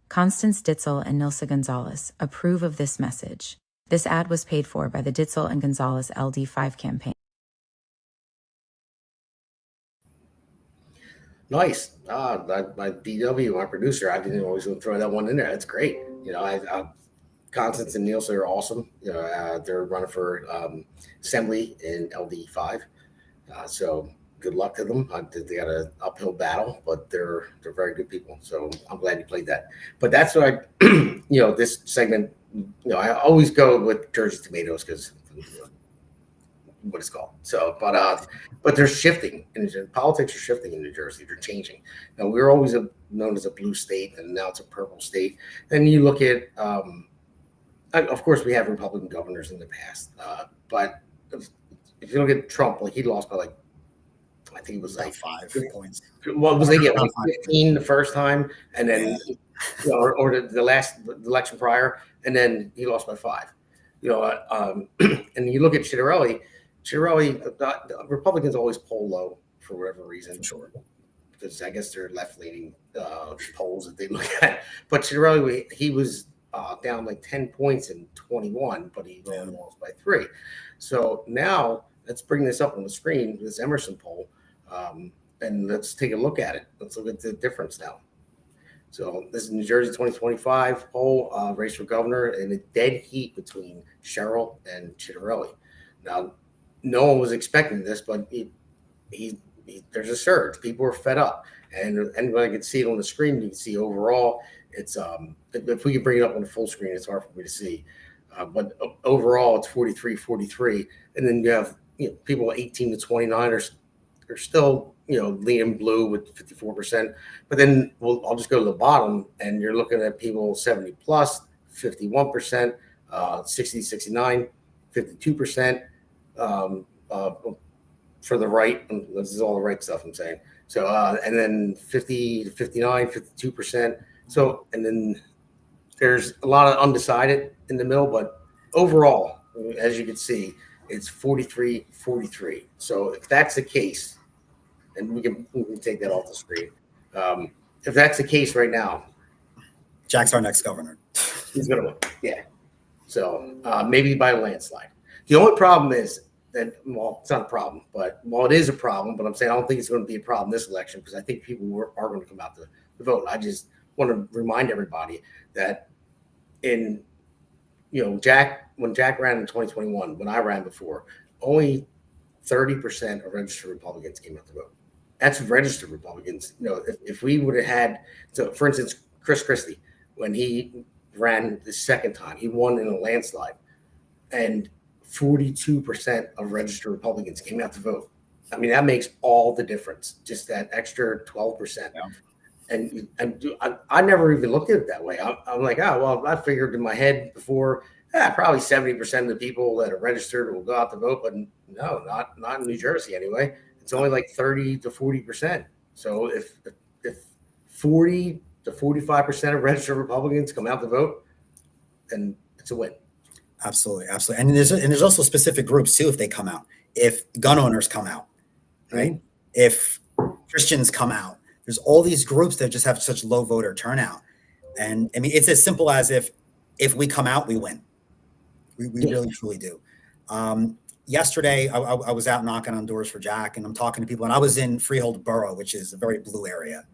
Constance Ditzel and Nilsa Gonzalez approve of this message. This ad was paid for by the Ditzel and Gonzalez LD5 campaign. Nice. My DW, my producer, I didn't always throw that one in there. That's great. Constance and Nielsen are awesome. They're running for assembly in LD5. So good luck to them. They got an uphill battle, but they're very good people. So I'm glad you played that. But that's what this segment, I always go with Jersey tomatoes because what it's called. So, but they're shifting, and politics are shifting in New Jersey. They're changing. Now we're always known as a blue state, and now it's a purple state. And you look at, of course, we have Republican governors in the past, but if you look at Trump, like he lost by I think it was like 5 points. Well, was they get 15 the first time, and then or the last election prior, and then he lost by 5. And you look at Chiarelli, the Republicans always poll low for whatever reason. Sure. Because I guess they're left-leaning polls that they look at. But Chiarelli, he was down like 10 points in 21, but he only lost by 3. So now let's bring this up on the screen, this Emerson poll, and let's take a look at it. Let's look at the difference now. So this is New Jersey 2025 poll, race for governor, and a dead heat between Sherrill and Chiarelli. Now, no one was expecting this, but there's a surge. People are fed up, and anybody can see it on the screen. You can see overall, it's if we can bring it up on the full screen, it's hard for me to see. But overall, it's 43-43, and then you have people 18 to 29 are still leaning blue with 54%. But then I'll just go to the bottom, and you're looking at people 70 plus, 51%, 60, 69, 52%. For the right, this is all the right stuff I'm saying. So, and then 50 to 59, 52%. So, and then there's a lot of undecided in the middle, but overall, as you can see, it's 43-43. So if that's the case, and we can take that off the screen. If that's the case right now, Jack's our next governor. he's going to win. Yeah. So maybe by a landslide. The only problem is that, well, it's not a problem, but it is a problem, but I'm saying I don't think it's going to be a problem this election because I think people are going to come out to vote. I just want to remind everybody that when Jack ran in 2021, when I ran before, only 30% of registered Republicans came out to vote. That's registered Republicans. If we would have had, so for instance, Chris Christie, when he ran the second time, he won in a landslide, and 42% of registered Republicans came out to vote. I mean, that makes all the difference, just that extra 12%. Yeah. And I never even looked at it that way. I'm like, oh, well, I figured in my head before, probably 70% of the people that are registered will go out to vote, but no, not in New Jersey anyway. It's only like 30 to 40%. So if 40 to 45% of registered Republicans come out to vote, then it's a win. Absolutely. And there's also specific groups too if they come out. If gun owners come out, right? Mm-hmm. If Christians come out, there's all these groups that just have such low voter turnout. And I mean, it's as simple as if we come out, we win. We really truly do. Yesterday, I was out knocking on doors for Jack, and I'm talking to people, and I was in Freehold Borough, which is a very blue area.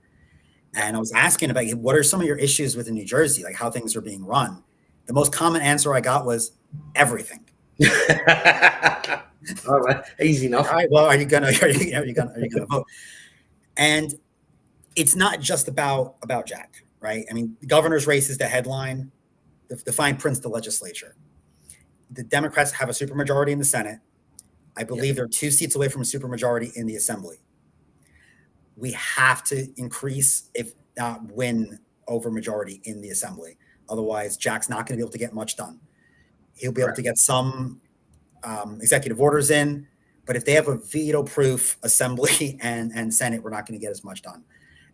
And I was asking about what are some of your issues within New Jersey, like how things are being run. The most common answer I got was everything. All right, easy enough. All right, well, are you gonna vote? And it's not just about Jack, right? I mean, the governor's race is the headline. The fine print's the legislature. The Democrats have a supermajority in the Senate. I believe they're 2 seats away from a supermajority in the Assembly. We have to increase, if not win, over majority in the Assembly. Otherwise, Jack's not going to be able to get much done. He'll be able to get some executive orders in, but if they have a veto-proof Assembly and Senate, we're not going to get as much done.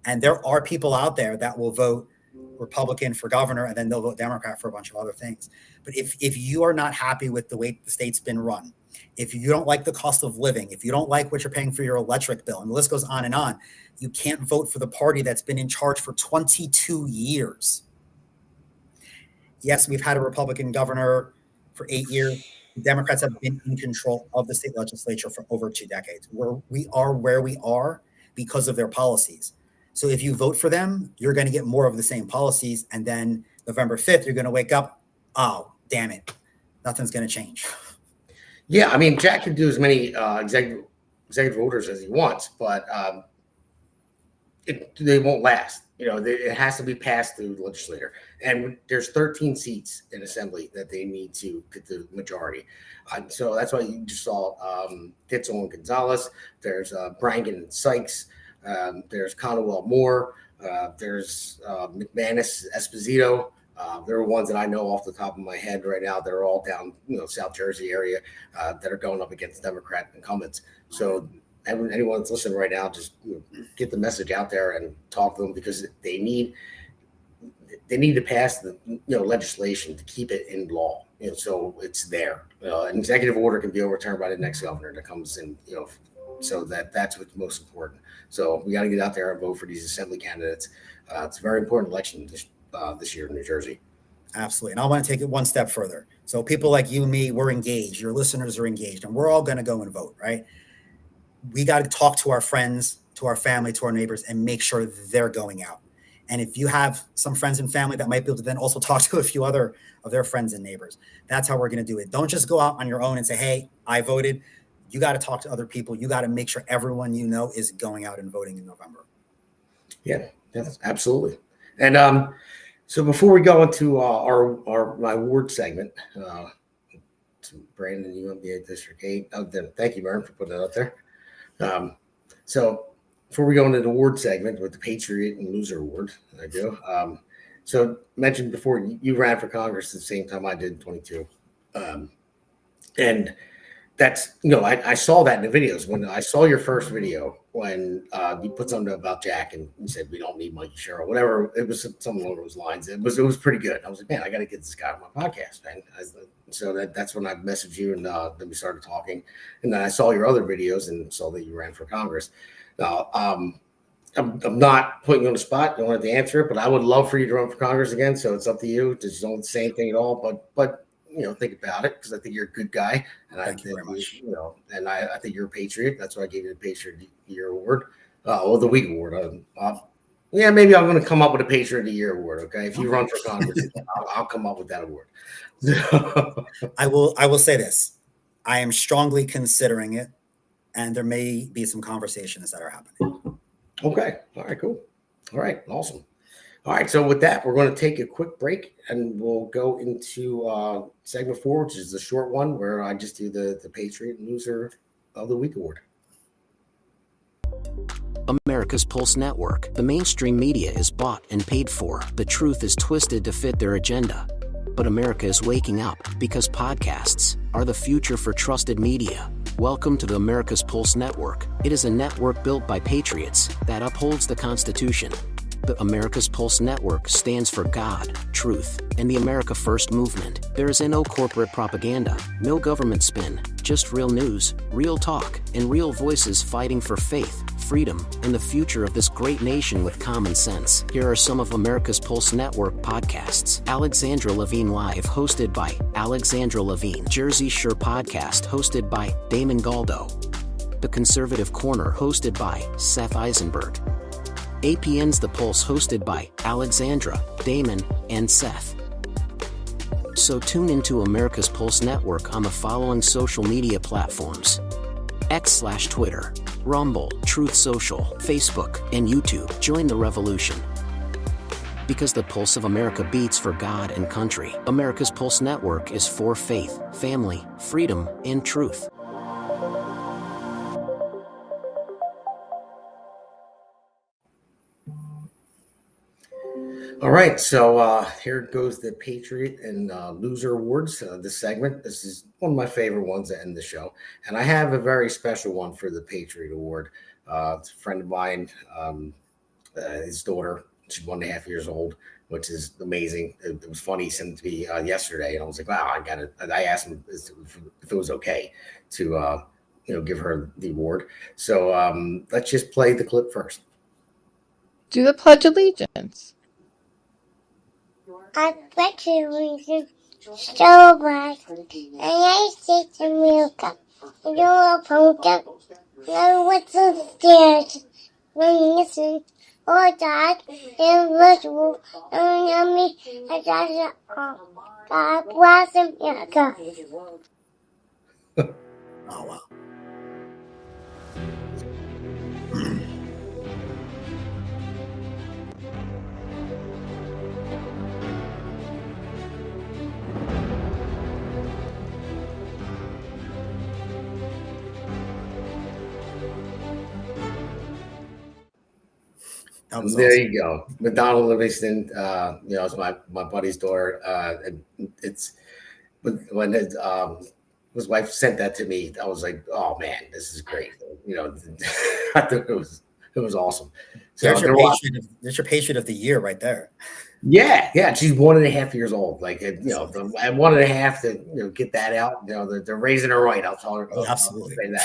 And there are people out there that will vote Republican for governor, and then they'll vote Democrat for a bunch of other things. But if you are not happy with the way the state's been run, if you don't like the cost of living, if you don't like what you're paying for your electric bill, and the list goes on, you can't vote for the party that's been in charge for 22 years. Yes, we've had a Republican governor for 8 years. The Democrats have been in control of the state legislature for over 2 decades. We are where we are because of their policies. So if you vote for them, you're going to get more of the same policies. And then November 5th, you're going to wake up, oh, damn it, nothing's going to change. Yeah, I mean, Jack can do as many executive orders as he wants, but they won't last. It has to be passed through the legislature. And there's 13 seats in Assembly that they need to get the majority. So that's why you just saw Ditzel and Gonzalez. There's Brangen and Sykes. There's Conwell Moore. There's McManus, Esposito. There are ones that I know off the top of my head right now. They're all down, South Jersey area that are going up against Democrat incumbents. So anyone that's listening right now, just get the message out there and talk to them because they need to pass the legislation to keep it in law. So it's there. An executive order can be overturned by the next governor that comes in. So that's what's most important. So we got to get out there and vote for these assembly candidates. It's a very important election this year in New Jersey. Absolutely. And I want to take it one step further. So people like you and me, we're engaged. Your listeners are engaged, and we're all going to go and vote, right? We got to talk to our friends, to our family, to our neighbors, and make sure they're going out. And if you have some friends and family that might be able to then also talk to a few other of their friends and neighbors, that's how we're going to do it. Don't just go out on your own and say, hey, I voted. You got to talk to other people. You got to make sure everyone you know is going out and voting in November. Yeah, absolutely. And so before we go into my ward segment, Brandon, you want to be at District 8? Thank you, Maren, for putting that up there. So before we go into the ward segment with the Patriot and Loser Award, I do. So mentioned before, you ran for Congress at the same time I did in 22. And that's, I saw that in the videos. When I saw your first video, when you put something about Jack and you said we don't need Mikey Sherrill, whatever, it was something along those lines. It was pretty good. I was like, man, I got to get this guy on my podcast, man. So that's when I messaged you, and then we started talking. And then I saw your other videos and saw that you ran for Congress. Now, I'm not putting you on the spot. Don't have to answer it, but I would love for you to run for Congress again. So it's up to you. Just don't say anything at all, but think about it, because I think you're a good guy, and Thank you very much. And I think you're a patriot. That's why I gave you the Patriot of the Year award, or the Week award. Maybe I'm going to come up with a Patriot of the Year award. Okay, if you run for Congress, I'll come up with that award. I will say this: I am strongly considering it, and there may be some conversations that are happening. Okay. All right. Cool. All right. Awesome. All right. So with that, we're going to take a quick break, and we'll go into segment 4, which is the short one, where I just do the Patriot and Loser of the Week award. America's Pulse Network. The mainstream media is bought and paid for. The truth is twisted to fit their agenda. But America is waking up, because podcasts are the future for trusted media. Welcome to the America's Pulse Network. It is a network built by patriots that upholds the Constitution. The America's Pulse Network stands for God, truth, and the America First movement. There is no corporate propaganda, no government spin, just real news, real talk, and real voices fighting for faith, freedom, and the future of this great nation with common sense. Here are some of America's Pulse Network podcasts. Alexandra Levine Live, hosted by Alexandra Levine. Jersey Shore Podcast, hosted by Damon Galdo. The Conservative Corner, hosted by Seth Eisenberg. APN's The Pulse, hosted by Alexandra, Damon, and Seth. So tune into America's Pulse Network on the following social media platforms: X/Twitter, Rumble, Truth Social, Facebook, and YouTube. Join the revolution, because the pulse of America beats for God and country. America's Pulse Network is for faith, family, freedom, and truth. All right, so here goes the Patriot and Loser Awards. This segment, this is one of my favorite ones to end the show, and I have a very special one for the Patriot Award. It's a friend of mine, his daughter. She's 1.5 years old, which is amazing. It was funny. He sent it to me yesterday, and I was like, "Wow, I got it." And I asked him if it was okay to, give her the award. So let's just play the clip first. Do the Pledge of Allegiance. I pledge allegiance so much. United States of America. Your opponent. And what's the stairs? When listen, or God, invisible, and yummy, and God bless America. Oh, wow. There awesome. you go. McDonald Livingston, it's my buddy's daughter. It's when his wife sent that to me, I was like, oh man, this is great. I think it was awesome. So There's your Patriot of the Year right there. Yeah. She's 1.5 years old. Like, at 1.5 to get that out. They're raising her right. I'll tell her. Absolutely. I'll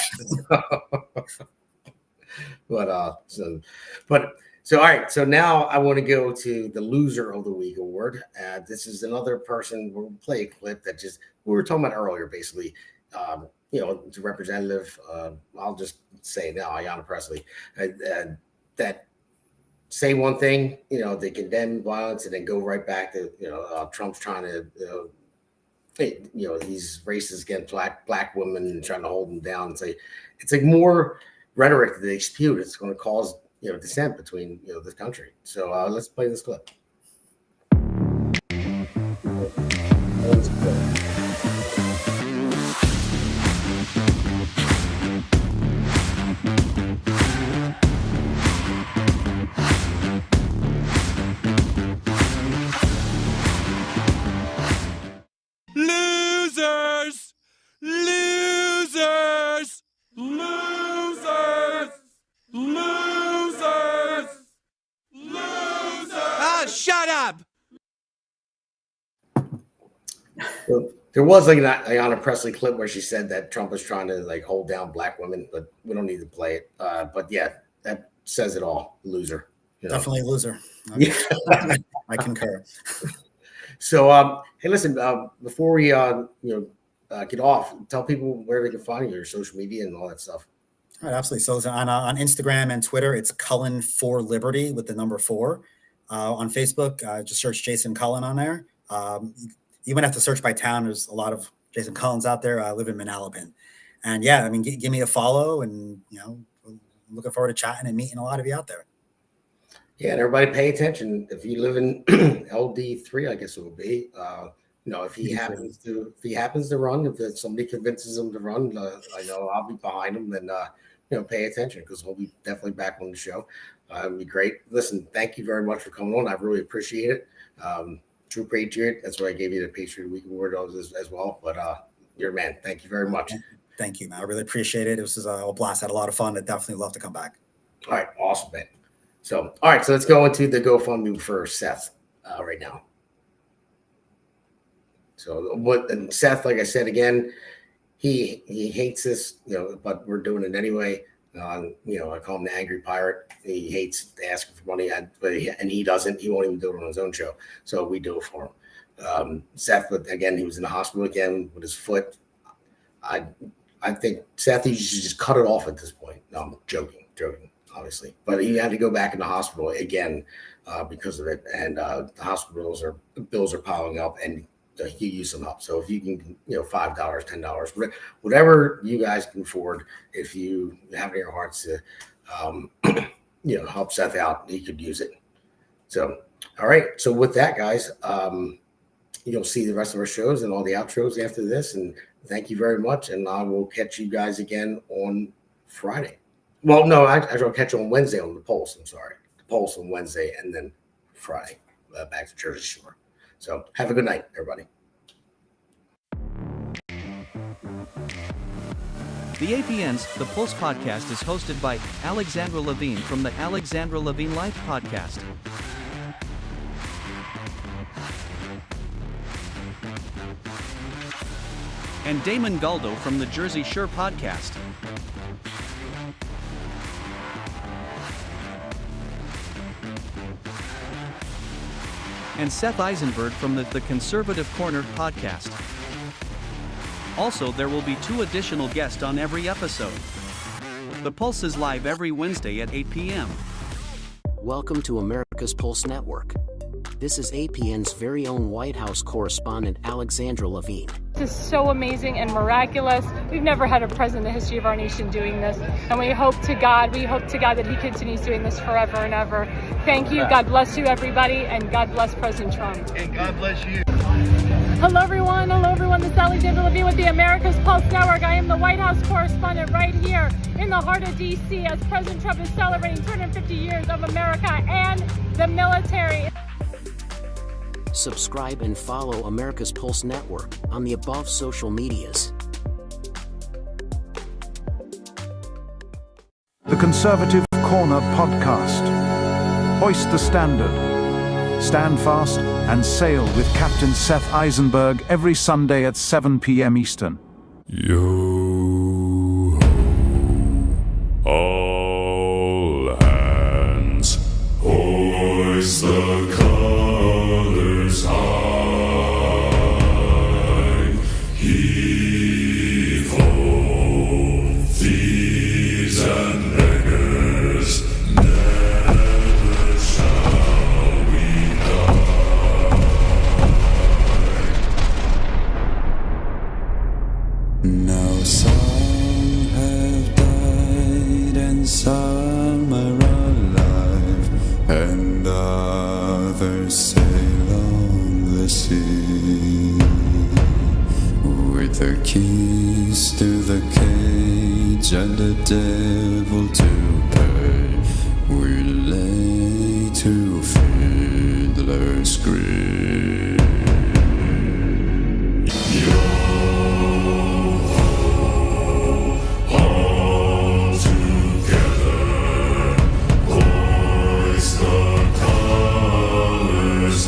say that. So all right. So now I want to go to the Loser of the Week award. This is another person. We'll play a clip that we were talking about earlier. Basically, the representative. I'll just say now, Ayanna Pressley, that say one thing, they condemn violence, and then go right back to Trump's trying to he's racist against black women and trying to hold them down and say it's like more rhetoric that they dispute. It's going to cause dissent between this country. So let's play this clip. Losers! Losers! Shut up. Well, there was like an Ayanna Pressley clip where she said that Trump was trying to like hold down black women, but we don't need to play it. But yeah, that says it all. Loser. You know? Definitely a loser. Yeah. I concur. So, hey, listen. Before we get off, tell people where they can find you, your social media, and all that stuff. All right, absolutely. So on Instagram and Twitter, it's Cullen for Liberty with the number 4. On Facebook, just search Jason Cullen on there. You wouldn't have to search by town. There's a lot of Jason Cullens out there. I live in Manalapan. And yeah, I mean, give me a follow, and, looking forward to chatting and meeting a lot of you out there. Yeah, and everybody pay attention. If you live in LD3, I guess it will be. If he happens to run, if somebody convinces him to run, I know I'll be behind him. And pay attention, because we'll be definitely back on the show. It'll be great. Listen, thank you very much for coming on. I really appreciate it. True Patriot. That's why I gave you the Patriot Week Award as well. But you're a man. Thank you very much. Thank you, man. I really appreciate it. This was a blast. I had a lot of fun. I'd definitely love to come back. All right. Awesome, man. So let's go into the GoFundMe for Seth right now. So and Seth, like I said again, he hates this, but we're doing it anyway. I call him the angry pirate. He hates asking for money, and he doesn't. He won't even do it on his own show. So we do it for him. Seth, but again, he was in the hospital again with his foot. I think Seth, you should just cut it off at this point. No, I'm joking, obviously. But he had to go back in the hospital again because of it, and the hospital bills are piling up, and he use some help. So if you can, $5, $10, whatever you guys can afford, if you have it in your hearts to, help Seth out, he could use it. So, all right. So with that, guys, you'll see the rest of our shows and all the outros after this. And thank you very much. And I will catch you guys again on Friday. Well, no, I'll catch you on Wednesday on the Pulse. I'm sorry. The Pulse on Wednesday, and then Friday back to Jersey Shore. So have a good night, everybody. The APN's The Pulse podcast is hosted by Alexandra Levine from the Alexandra Levine Life podcast. And Damon Galdo from the Jersey Shore podcast. And Seth Eisenberg from the Conservative Corner podcast. Also, there will be 2 additional guests on every episode. The Pulse is live every Wednesday at 8 p.m. Welcome to America's Pulse Network. This is APN's very own White House correspondent, Alexandra Levine. This is so amazing and miraculous. We've never had a president in the history of our nation doing this. And we hope to God that he continues doing this forever and ever. Thank you. God bless you, everybody. And God bless President Trump. And God bless you. Hello, everyone. This is Alexandra Levine with the America's Pulse Network. I am the White House correspondent right here in the heart of D.C. as President Trump is celebrating 250 years of America and the military. Subscribe and follow America's Pulse Network on the above social medias. The Conservative Corner Podcast. Hoist the standard. Stand fast and sail with Captain Seth Eisenberg every Sunday at 7 p.m. Eastern. Yo, all hands, hoist the colors high. Heave ho, thieves and beggars, never shall we die. Now some have died and some are alive, and others sail on the sea with their keys to the cage and the devil to pay. We lay to fiddler's grave. All together, hoist the colors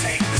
take